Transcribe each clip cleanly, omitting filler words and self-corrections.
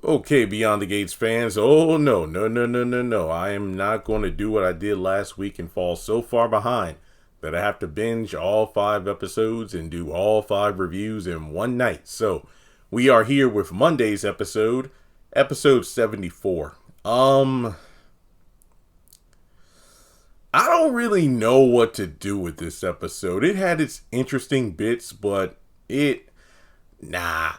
Okay, Beyond the Gates fans. Oh, no, no, no, no, no, no. I am not going to do what I did last week and fall so far behind that I have to binge all 5 episodes and do all 5 reviews in one night. So, we are here with Monday's episode, episode 74. I don't really know what to do with this episode. It had its interesting bits, but nah,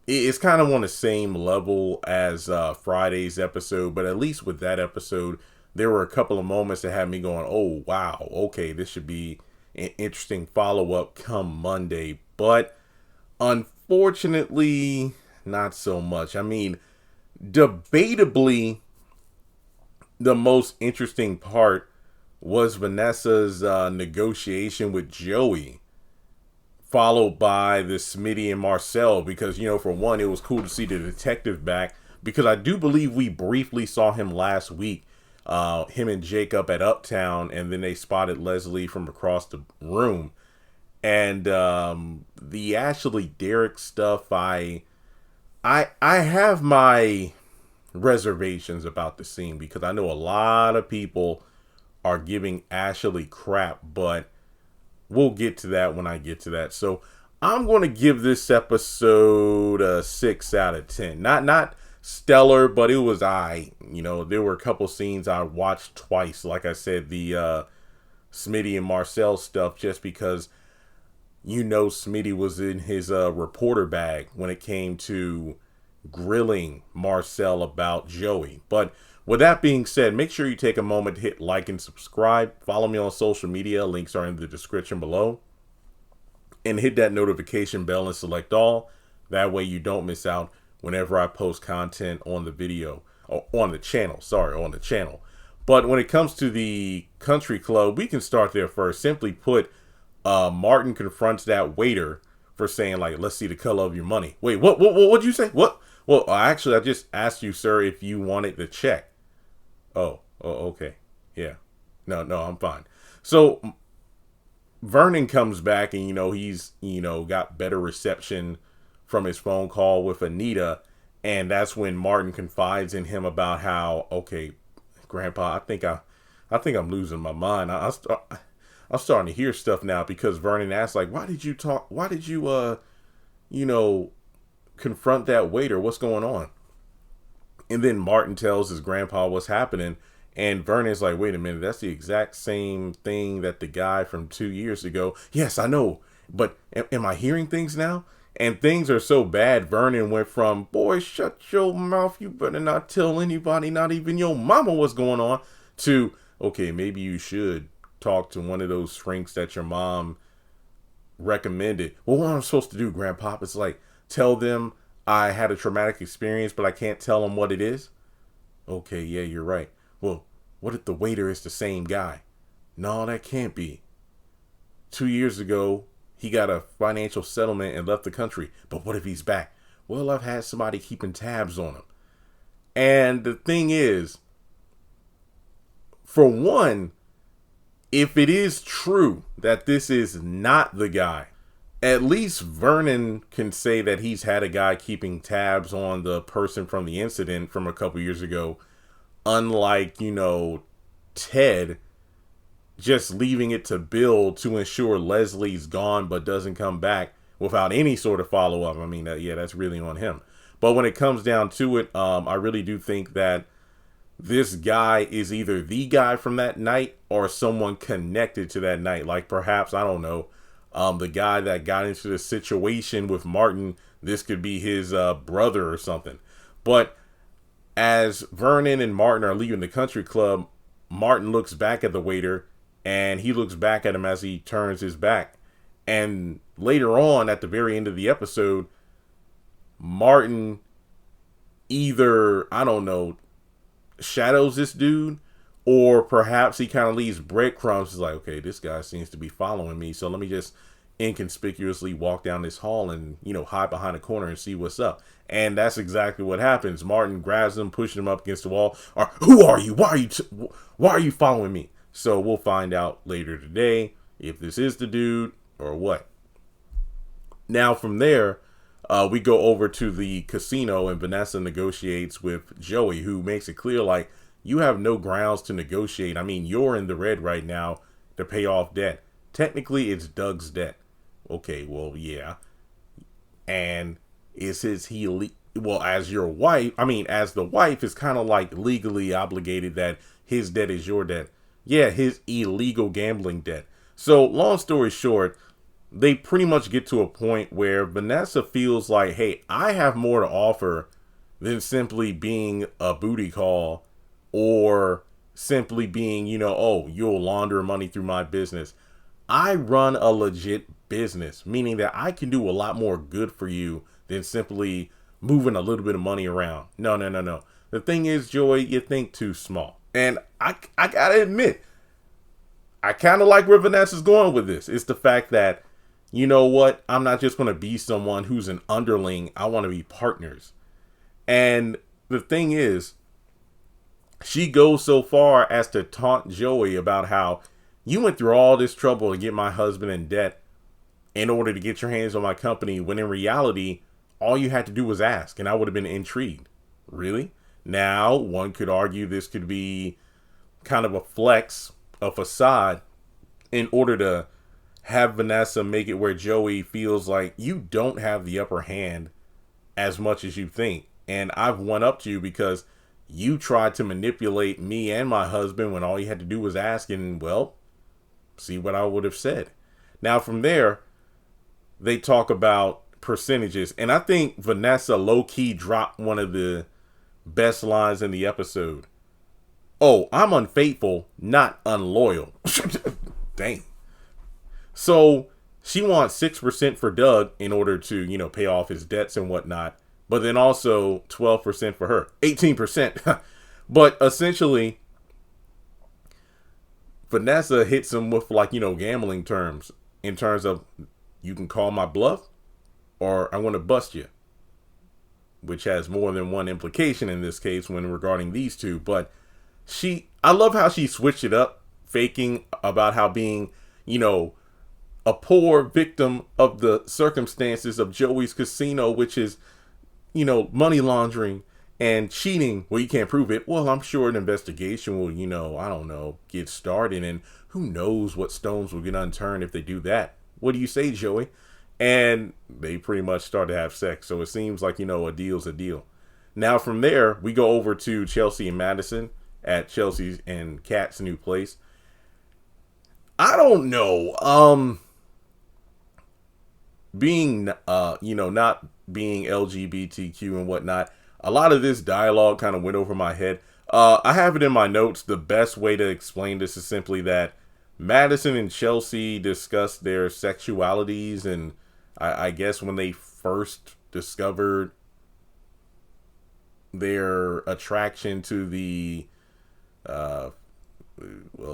it's kind of on the same level as Friday's episode, but at least with that episode, there were a couple of moments that had me going, oh, wow, okay, this should be an interesting follow-up come Monday. But unfortunately, not so much. I mean, debatably, the most interesting part was Vanessa's negotiation with Joey, followed by the Smitty and Marcel, because, for one, it was cool to see the detective back, because I do believe we briefly saw him last week, him and Jacob at Uptown, and then they spotted Leslie from across the room. And the Ashley Derrick stuff, I have my reservations about the scene, because I know a lot of people are giving Ashley crap, but we'll get to that when I get to that. So I'm going to give this episode a 6 out of 10. Not stellar, but it was there were a couple scenes I watched twice. Like I said, the Smitty and Marcel stuff, just because Smitty was in his reporter bag when it came to grilling Marcel about Joey. But with that being said, make sure you take a moment to hit like and subscribe. Follow me on social media. Links are in the description below. And hit that notification bell and select all. That way you don't miss out whenever I post content on the video. Or on the channel. But when it comes to the country club, we can start there first. Simply put, Martin confronts that waiter for saying, let's see the color of your money. Wait, what'd you say? What? Well, actually, I just asked you, sir, if you wanted the check. Oh, okay. Yeah. No, I'm fine. So Vernon comes back and, he's, got better reception from his phone call with Anita. And that's when Martin confides in him about how, okay, Grandpa, I think I'm losing my mind. I'm starting to hear stuff now, because Vernon asks, why did you confront that waiter? What's going on? And then Martin tells his grandpa what's happening, and Vernon's like, wait a minute, that's the exact same thing that the guy from 2 years ago. Yes, I know, but am I hearing things now? And things are so bad, Vernon went from, boy, shut your mouth, you better not tell anybody, not even your mama, what's going on, to, okay, maybe you should talk to one of those shrinks that your mom recommended. Well, what am I supposed to do, Grandpa? It's tell them I had a traumatic experience, but I can't tell them what it is. Okay, yeah, you're right. Well, what if the waiter is the same guy? No, that can't be. 2 years ago, he got a financial settlement and left the country. But what if he's back? Well, I've had somebody keeping tabs on him. And the thing is, for one, if it is true that this is not the guy, at least Vernon can say that he's had a guy keeping tabs on the person from the incident from a couple years ago. Unlike, Ted just leaving it to Bill to ensure Leslie's gone but doesn't come back without any sort of follow-up. I mean, that's really on him. But when it comes down to it, I really do think that this guy is either the guy from that night or someone connected to that night. Perhaps, I don't know, the guy that got into the situation with Martin, this could be his brother or something. But as Vernon and Martin are leaving the country club, Martin looks back at the waiter, and he looks back at him as he turns his back. And later on, at the very end of the episode, Martin either, I don't know, shadows this dude, or perhaps he kind of leaves breadcrumbs. He's like, okay, this guy seems to be following me, so let me just inconspicuously walk down this hall and, hide behind a corner and see what's up. And that's exactly what happens. Martin grabs him, pushes him up against the wall. Or, who are you? Why are you following me? So we'll find out later today if this is the dude or what. Now from there, we go over to the casino and Vanessa negotiates with Joey, who makes it clear like you have no grounds to negotiate. I mean, you're in the red right now to pay off debt. Technically, it's Doug's debt. Okay, well, yeah. And as your wife, I mean, as the wife, is kind of like legally obligated that his debt is your debt. Yeah, his illegal gambling debt. So, long story short, they pretty much get to a point where Vanessa feels like, hey, I have more to offer than simply being a booty call or simply being, oh, you'll launder money through my business. I run a legit business, meaning that I can do a lot more good for you than simply moving a little bit of money around. No. The thing is, Joey, you think too small. And I gotta admit, I kind of like where Vanessa's going with this. It's the fact that, you know what? I'm not just going to be someone who's an underling. I want to be partners. And the thing is, she goes so far as to taunt Joey about how you went through all this trouble to get my husband in debt in order to get your hands on my company, when in reality, all you had to do was ask, and I would have been intrigued. Really? Now, one could argue this could be kind of a flex, a facade, in order to have Vanessa make it where Joey feels like you don't have the upper hand as much as you think. And I've won up to you because you tried to manipulate me and my husband when all you had to do was ask, and, well, see what I would have said. Now, from there, they talk about percentages. And I think Vanessa low-key dropped one of the best lines in the episode. Oh, I'm unfaithful, not unloyal. Dang. So she wants 6% for Doug in order to, pay off his debts and whatnot. But then also 12% for her. 18%. But essentially, Vanessa hits him with gambling terms. In terms of, you can call my bluff or I'm going to bust you. Which has more than one implication in this case when regarding these two. But I love how she switched it up, faking about how being, a poor victim of the circumstances of Joey's casino, which is, money laundering and cheating. Well, you can't prove it. Well, I'm sure an investigation will, I don't know, get started, and who knows what stones will get unturned if they do that. What do you say, Joey? And they pretty much start to have sex. So it seems like, a deal's a deal. Now from there, we go over to Chelsea and Madison at Chelsea's and Kat's new place. I don't know. Being, not being LGBTQ and whatnot, a lot of this dialogue kind of went over my head. I have it in my notes. The best way to explain this is simply that Madison and Chelsea discussed their sexualities, and I guess when they first discovered their attraction to the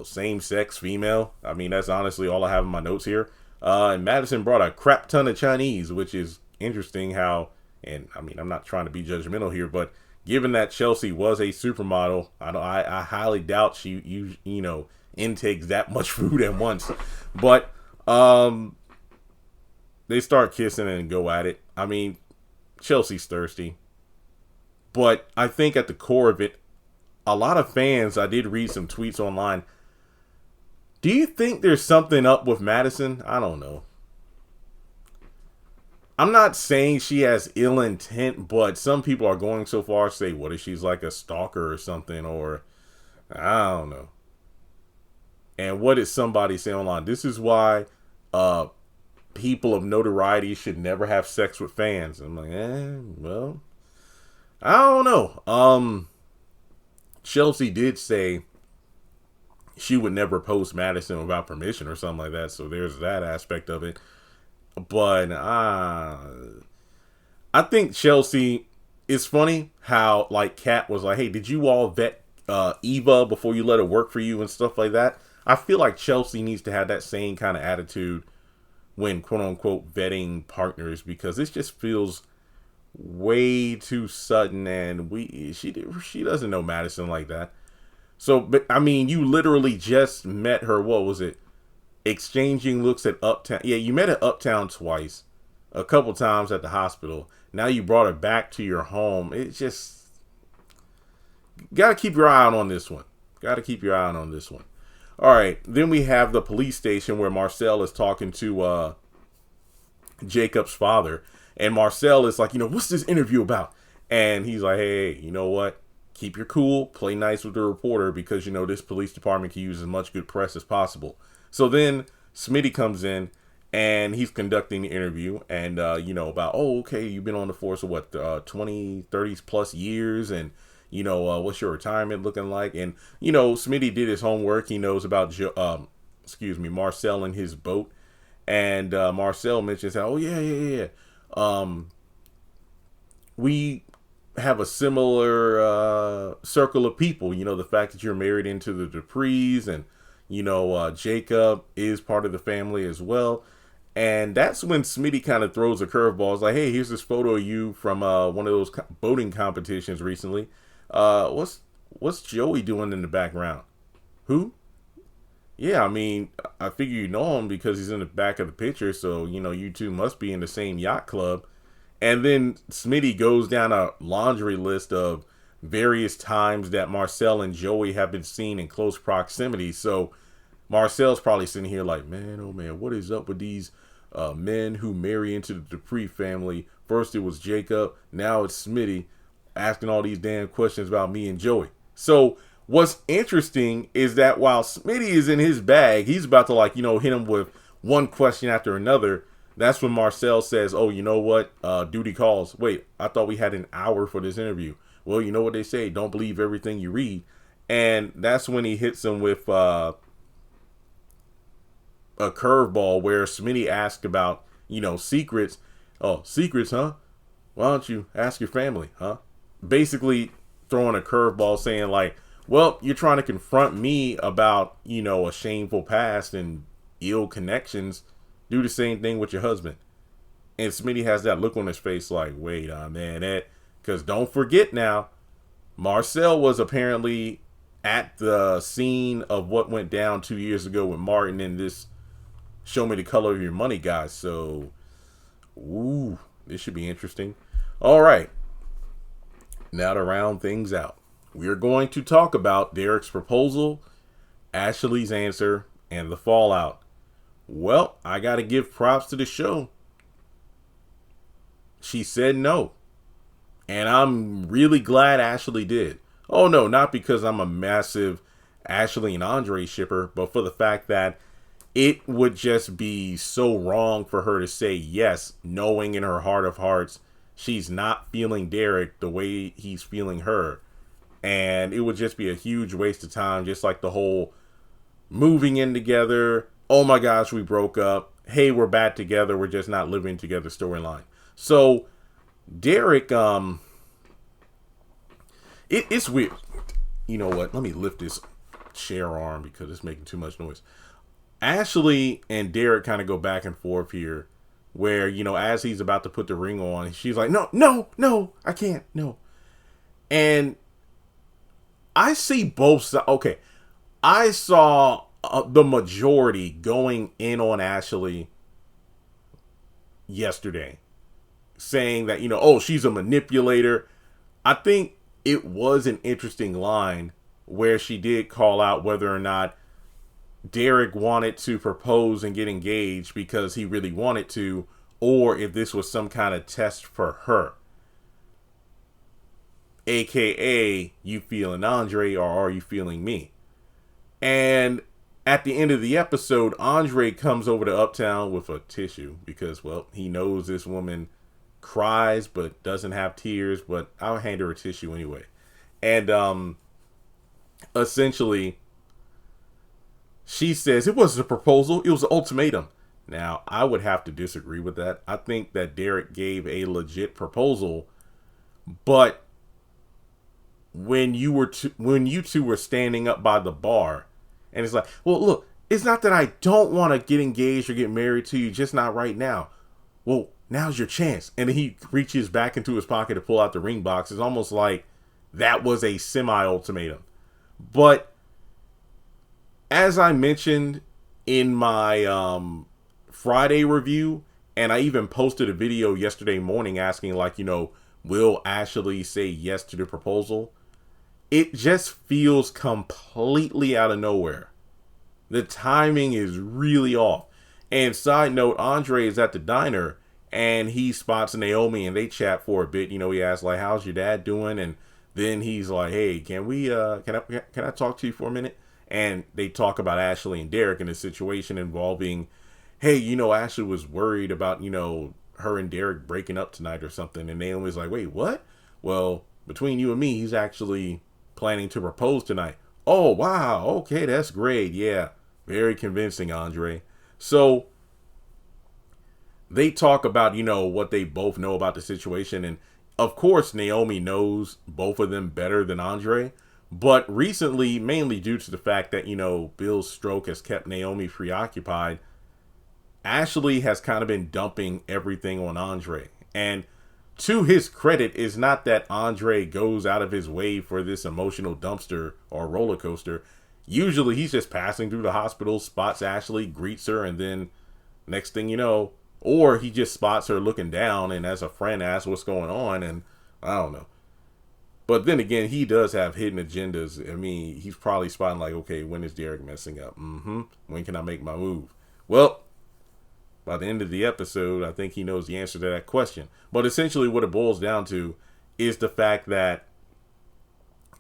same-sex female. I mean, that's honestly all I have in my notes here. And Madison brought a crap ton of Chinese, which is interesting how, and I mean, I'm not trying to be judgmental here, but given that Chelsea was a supermodel, I highly doubt she intakes that much food at once. But they start kissing and go at it. I mean, Chelsea's thirsty. But I think at the core of it, a lot of fans, I did read some tweets online. Do you think there's something up with Madison? I don't know. I'm not saying she has ill intent, but some people are going so far as to say, what if she's like a stalker or something? Or, I don't know. And what did somebody say online? This is why people of notoriety should never have sex with fans. I'm like, well, I don't know. Chelsea did say she would never post Madison without permission or something like that. So there's that aspect of it. But I think Chelsea, it's funny how like Kat was like, hey, did you all vet Eva before you let her work for you and stuff like that? I feel like Chelsea needs to have that same kind of attitude when quote unquote vetting partners, because this just feels way too sudden, and she doesn't know Madison like that. So, but I mean, you literally just met her. What was it? Exchanging looks at Uptown. Yeah, you met at Uptown twice. a couple times at the hospital. Now you brought her back to your home. It's just, got to keep your eye out on this one. Got to keep your eye out on this one. All right. Then we have the police station where Marcel is talking to Jacob's father. And Marcel is like, what's this interview about? And he's like, hey, you know what? Keep your cool. Play nice with the reporter because, this police department can use as much good press as possible. So then Smitty comes in and he's conducting the interview and, about, okay, you've been on the force of what, 20, 30 plus years. And, what's your retirement looking like? And, Smitty did his homework. He knows about, Marcel and his boat. And Marcel mentions, oh, yeah. We have a similar circle of people. The fact that you're married into the Duprees and, Jacob is part of the family as well. And that's when Smitty kind of throws a curveball. It's like, hey, here's this photo of you from one of those boating competitions recently. What's Joey doing in the background? Who? Yeah, I figure you know him because he's in the back of the picture. So, you two must be in the same yacht club. And then Smitty goes down a laundry list of various times that Marcel and Joey have been seen in close proximity. So Marcel's probably sitting here like, man, oh man, what is up with these men who marry into the Dupree family? First it was Jacob, now it's Smitty asking all these damn questions about me and Joey. So what's interesting is that while Smitty is in his bag, he's about to hit him with one question after another. That's when Marcel says, oh, you know what? Duty calls. Wait, I thought we had an hour for this interview. Well, you know what they say? Don't believe everything you read. And that's when he hits him with a curveball where Smitty asked about, secrets. Oh, secrets, huh? Why don't you ask your family, huh? Basically throwing a curveball saying like, well, you're trying to confront me about, a shameful past and ill connections. Do the same thing with your husband. And Smitty has that look on his face like, wait, man, because don't forget now, Marcel was apparently at the scene of what went down 2 years ago with Martin and this show me the color of your money guys. So, this should be interesting. All right. Now to round things out, we're going to talk about Derek's proposal, Ashley's answer, and the fallout. Well, I got to give props to the show. She said no. And I'm really glad Ashley did. Oh, no, not because I'm a massive Ashley and Andre shipper, but for the fact that it would just be so wrong for her to say yes, knowing in her heart of hearts she's not feeling Derek the way he's feeling her. And it would just be a huge waste of time, just like the whole moving in together. Oh my gosh, we broke up. Hey, we're back together. We're just not living together storyline. So Derek, it's weird. You know what? Let me lift this chair arm because it's making too much noise. Ashley and Derek kind of go back and forth here where, as he's about to put the ring on, she's like, no, I can't, no. And I see both sides. Okay, I saw the majority going in on Ashley yesterday, saying that, she's a manipulator. I think it was an interesting line where she did call out whether or not Derek wanted to propose and get engaged because he really wanted to, or if this was some kind of test for her. AKA, you feeling Andre or are you feeling me? And at the end of the episode, Andre comes over to Uptown with a tissue because, well, he knows this woman cries but doesn't have tears, but I'll hand her a tissue anyway. And essentially, she says it wasn't a proposal, it was an ultimatum. Now, I would have to disagree with that. I think that Derek gave a legit proposal, but when you two were standing up by the bar, and it's like, well, look, it's not that I don't want to get engaged or get married to you, just not right now. Well, now's your chance. And then he reaches back into his pocket to pull out the ring box. It's almost like that was a semi-ultimatum. But as I mentioned in my Friday review, And I even posted a video yesterday morning asking, like, will Ashley say yes to the proposal? It just feels completely out of nowhere. The timing is really off. And side note, Andre is at the diner and he spots Naomi and they chat for a bit. He asks, like, how's your dad doing? And then he's like, hey, can I talk to you for a minute? And they talk about Ashley and Derek and a situation involving, hey, Ashley was worried about, her and Derek breaking up tonight or something. And Naomi's like, wait, what? Well, between you and me, he's actually planning to propose tonight. Oh, wow. Okay, that's great. Yeah, very convincing, Andre. So they talk about, what they both know about the situation. And of course, Naomi knows both of them better than Andre. But recently, mainly due to the fact that, Bill's stroke has kept Naomi preoccupied, Ashley has kind of been dumping everything on Andre. And to his credit, is not that Andre goes out of his way for this emotional dumpster or roller coaster. Usually he's just passing through the hospital, spots Ashley, greets her, and then next thing you know, or he just spots her looking down and as a friend asks what's going on, and I don't know. But then again, he does have hidden agendas. I mean, he's probably spotting like, okay, when is Derek messing up? When can I make my move? Well, by the end of the episode, I think he knows the answer to that question. But essentially what it boils down to is the fact that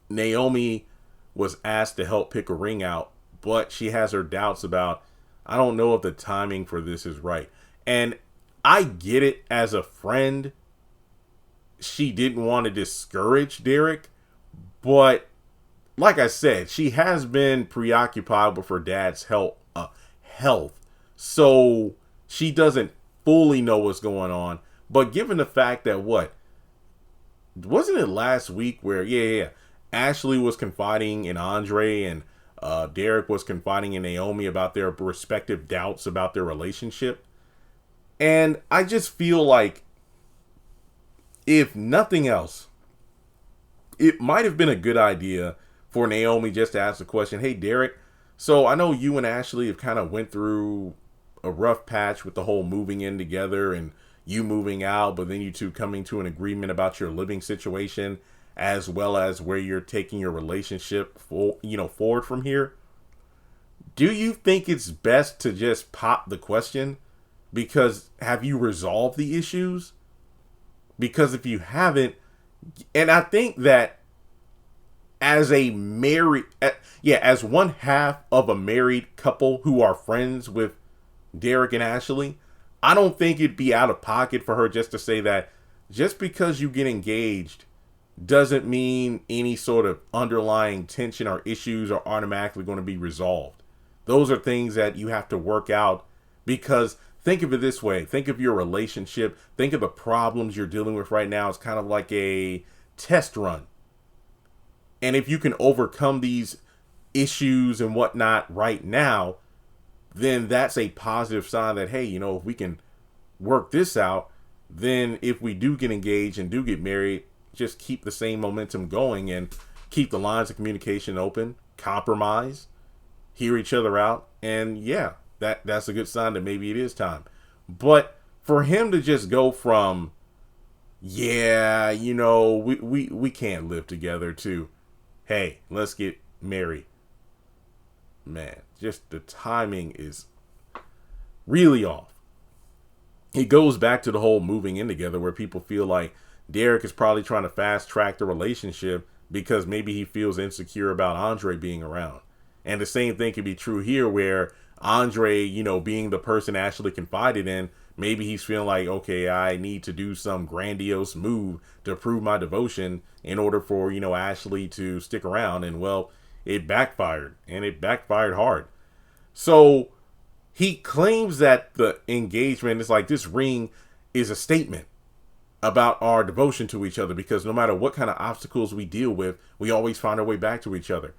Naomi was asked to help pick a ring out, but she has her doubts about, I don't know if the timing for this is right. And I get it, as a friend, she didn't want to discourage Derek, but like I said, she has been preoccupied with her dad's health. So she doesn't fully know what's going on. But given the fact that wasn't it last week where, Ashley was confiding in Andre and Derek was confiding in Naomi about their respective doubts about their relationship. And I just feel like, if nothing else, it might have been a good idea for Naomi just to ask the question, hey, Derek, so I know you and Ashley have kind of went through a rough patch with the whole moving in together and you moving out, but then you two coming to an agreement about your living situation as well as where you're taking your relationship forward from here. Do you think it's best to just pop the question? Because have you resolved the issues? Because if you haven't, and I think that as a as one half of a married couple who are friends with Derek and Ashley, I don't think it'd be out of pocket for her just to say that just because you get engaged doesn't mean any sort of underlying tension or issues are automatically going to be resolved. Those are things that you have to work out, because think of it this way. Think of your relationship. Think of the problems you're dealing with right now. It's kind of like a test run. And if you can overcome these issues and whatnot right now, then that's a positive sign that, hey, if we can work this out, then if we do get engaged and do get married, just keep the same momentum going and keep the lines of communication open, compromise, hear each other out. And yeah, that's a good sign that maybe it is time. But for him to just go from, we can't live together, to, hey, let's get married. Man, just the timing is really off. It goes back to the whole moving in together, where people feel like Derek is probably trying to fast track the relationship because maybe he feels insecure about Andre being around. And the same thing could be true here, where Andre, being the person Ashley confided in, maybe he's feeling like, okay, I need to do some grandiose move to prove my devotion in order for, Ashley to stick around. And well, it backfired, and it backfired hard. So he claims that the engagement is like, this ring is a statement about our devotion to each other, because no matter what kind of obstacles we deal with, we always find our way back to each other.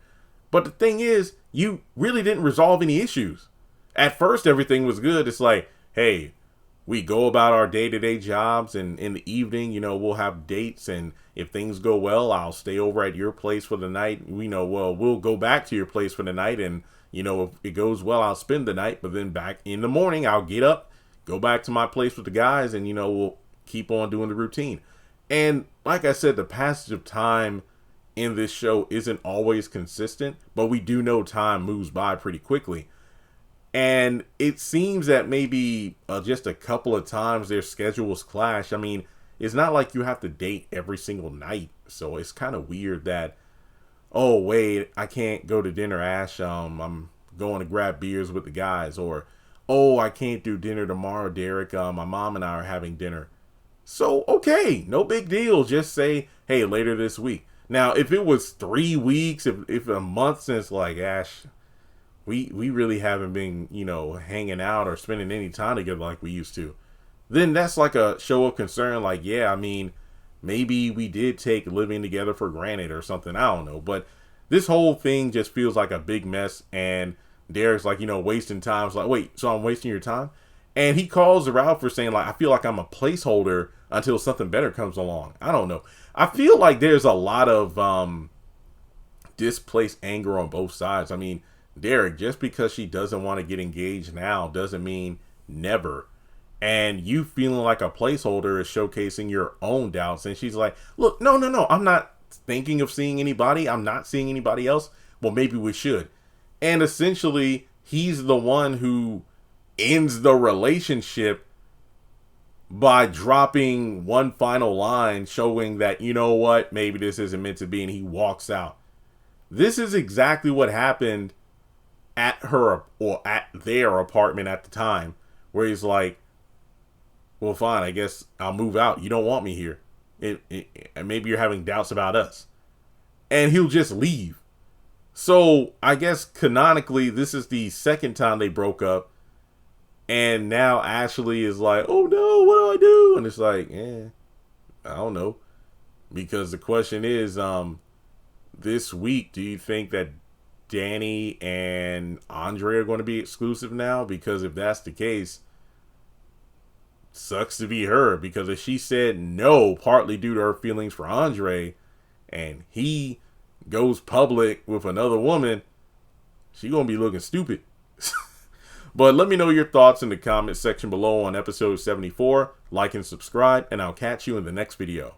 But the thing is, you really didn't resolve any issues. At first, everything was good. It's like, hey, we go about our day-to-day jobs, and in the evening, we'll have dates, and if things go well, I'll stay over at your place for the night. We'll go back to your place for the night, and if it goes well, I'll spend the night, but then back in the morning, I'll get up, go back to my place with the guys and, we'll keep on doing the routine. And like I said, the passage of time in this show isn't always consistent, but we do know time moves by pretty quickly. And it seems that maybe just a couple of times their schedules clash. I mean, it's not like you have to date every single night. So it's kind of weird that, oh, wait, I can't go to dinner, Ash. I'm going to grab beers with the guys. Or, oh, I can't do dinner tomorrow, Derek. My mom and I are having dinner. So, okay, no big deal. Just say, hey, later this week. Now, if it was 3 weeks, if a month since, like, Ash, we really haven't been, hanging out or spending any time together like we used to, then that's like a show of concern. Like, yeah, I mean, maybe we did take living together for granted or something. I don't know. But this whole thing just feels like a big mess. And Derek's like, wasting time. It's like, wait, so I'm wasting your time? And he calls her out for saying, like, I feel like I'm a placeholder until something better comes along. I don't know. I feel like there's a lot of displaced anger on both sides. I mean, Derek, just because she doesn't want to get engaged now doesn't mean never. And you feeling like a placeholder is showcasing your own doubts. And she's like, look, no. I'm not thinking of seeing anybody. I'm not seeing anybody else. Well, maybe we should. And essentially, he's the one who ends the relationship by dropping one final line showing that, you know what, maybe this isn't meant to be. And he walks out. This is exactly what happened at her or at their apartment at the time, where he's like, well, fine, I guess I'll move out. You don't want me here. And maybe you're having doubts about us. And he'll just leave. So I guess canonically, this is the second time they broke up. And now Ashley is like, oh no, what do I do? And it's like, I don't know. Because the question is, this week, do you think that Danny and Andre are going to be exclusive now? Because if that's the case, sucks to be her. Because if she said no, partly due to her feelings for Andre, and he goes public with another woman, she going to be looking stupid. But let me know your thoughts in the comment section below on episode 74. Like and subscribe, and I'll catch you in the next video.